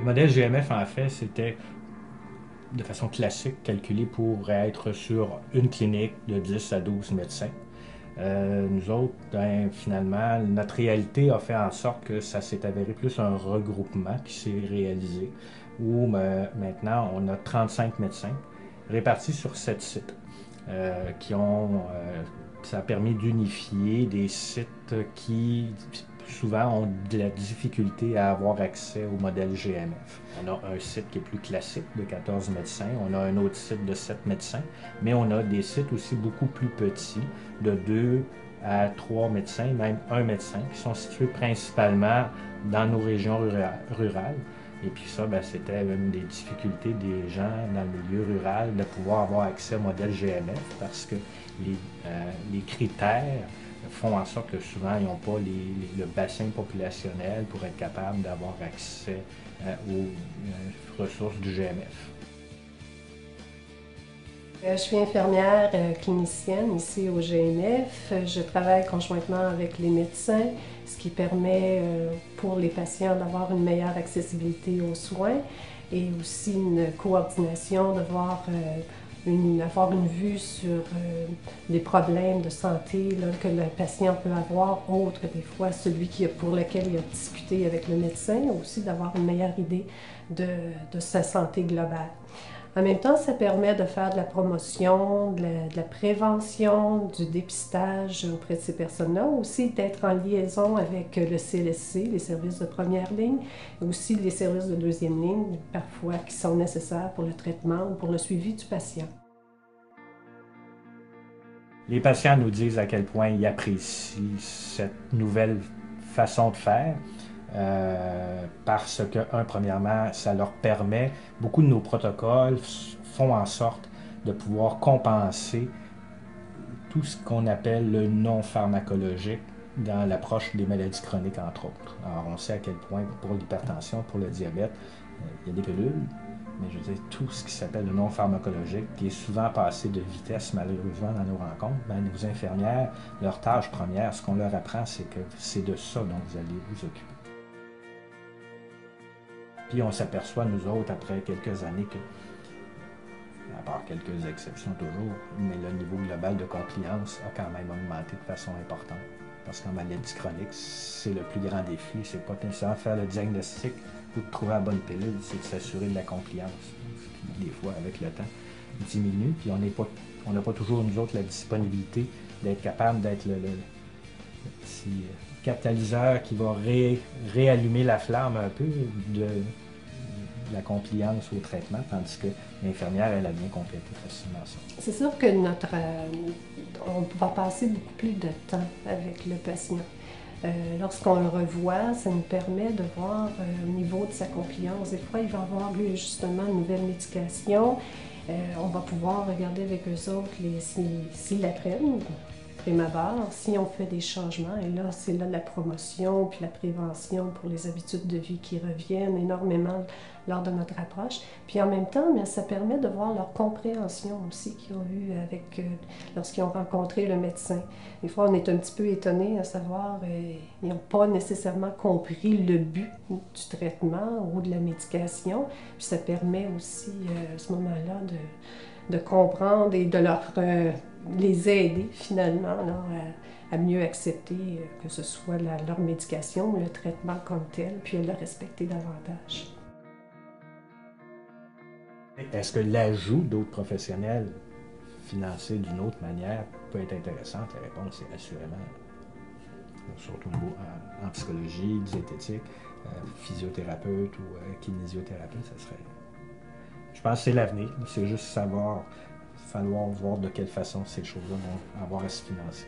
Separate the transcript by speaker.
Speaker 1: Le modèle GMF, en fait, c'était de façon classique calculé pour être sur une clinique de 10 à 12 médecins. Nous autres, ben, finalement, notre réalité a fait en sorte que ça s'est avéré plus un regroupement qui s'est réalisé, où maintenant on a 35 médecins répartis sur 7 sites qui ont ça a permis d'unifier des sites qui souvent ont de la difficulté à avoir accès au modèle GMF. On a un site qui est plus classique de 14 médecins, on a un autre site de 7 médecins, mais on a des sites aussi beaucoup plus petits, de 2 à 3 médecins, même un médecin, qui sont situés principalement dans nos régions rurales. Et puis ça, ben, c'était une des difficultés des gens dans le milieu rural de pouvoir avoir accès au modèle GMF parce que les critères font en sorte que souvent ils n'ont pas le bassin populationnel pour être capable d'avoir accès aux ressources du GMF.
Speaker 2: Je suis infirmière clinicienne ici au GMF. Je travaille conjointement avec les médecins, ce qui permet pour les patients d'avoir une meilleure accessibilité aux soins et aussi une coordination, de voir avoir une vue sur les problèmes de santé là, que le patient peut avoir, autre des fois celui pour lequel il a discuté avec le médecin, aussi d'avoir une meilleure idée de sa santé globale. En même temps, ça permet de faire de la promotion, de la prévention, du dépistage auprès de ces personnes-là, aussi d'être en liaison avec le CLSC, les services de première ligne, et aussi les services de deuxième ligne, parfois qui sont nécessaires pour le traitement ou pour le suivi du patient.
Speaker 1: Les patients nous disent à quel point ils apprécient cette nouvelle façon de faire. Parce que, premièrement, ça leur permet, beaucoup de nos protocoles font en sorte de pouvoir compenser tout ce qu'on appelle le non pharmacologique dans l'approche des maladies chroniques, entre autres. Alors, on sait à quel point, pour l'hypertension, pour le diabète, il y a des pilules, mais je veux dire, tout ce qui s'appelle le non pharmacologique, qui est souvent passé de vitesse, malheureusement, dans nos rencontres, ben, nos infirmières, leur tâche première, ce qu'on leur apprend, c'est que c'est de ça dont vous allez vous occuper. Puis on s'aperçoit, nous autres, après quelques années, que, à part quelques exceptions toujours, mais le niveau global de compliance a quand même augmenté de façon importante. Parce qu'en maladie chronique, c'est le plus grand défi. C'est pas nécessairement faire le diagnostic ou de trouver la bonne pilule, c'est de s'assurer de la compliance. Ce qui, des fois, avec le temps, diminue. Puis on n'a pas toujours, nous autres, la disponibilité d'être capable d'être le petit catalyseur qui va réallumer la flamme un peu de la compliance au traitement, tandis que l'infirmière, elle a bien complété facilement ça.
Speaker 2: C'est sûr que on va passer beaucoup plus de temps avec le patient. Lorsqu'on le revoit, ça nous permet de voir au niveau de sa compliance. Des fois, il va avoir eu justement une nouvelle médication. On va pouvoir regarder avec eux autres s'ils la prennent, prime abord, si on fait des changements. Et là, c'est là la promotion puis la prévention pour les habitudes de vie qui reviennent énormément lors de notre approche. Puis en même temps, bien, ça permet de voir leur compréhension aussi qu'ils ont eue lorsqu'ils ont rencontré le médecin. Des fois, on est un petit peu étonné à savoir ils n'ont pas nécessairement compris le but du traitement ou de la médication. Puis ça permet aussi à ce moment-là de comprendre et de les aider finalement là, à mieux accepter que ce soit leur médication ou le traitement comme tel, puis à le respecter davantage.
Speaker 1: Est-ce que l'ajout d'autres professionnels financés d'une autre manière peut être intéressante? La réponse est assurément, surtout au niveau en psychologie, diététique, physiothérapeute ou kinésithérapeute, ça serait. Je pense que c'est l'avenir. C'est juste falloir voir de quelle façon ces choses-là vont avoir à se financer.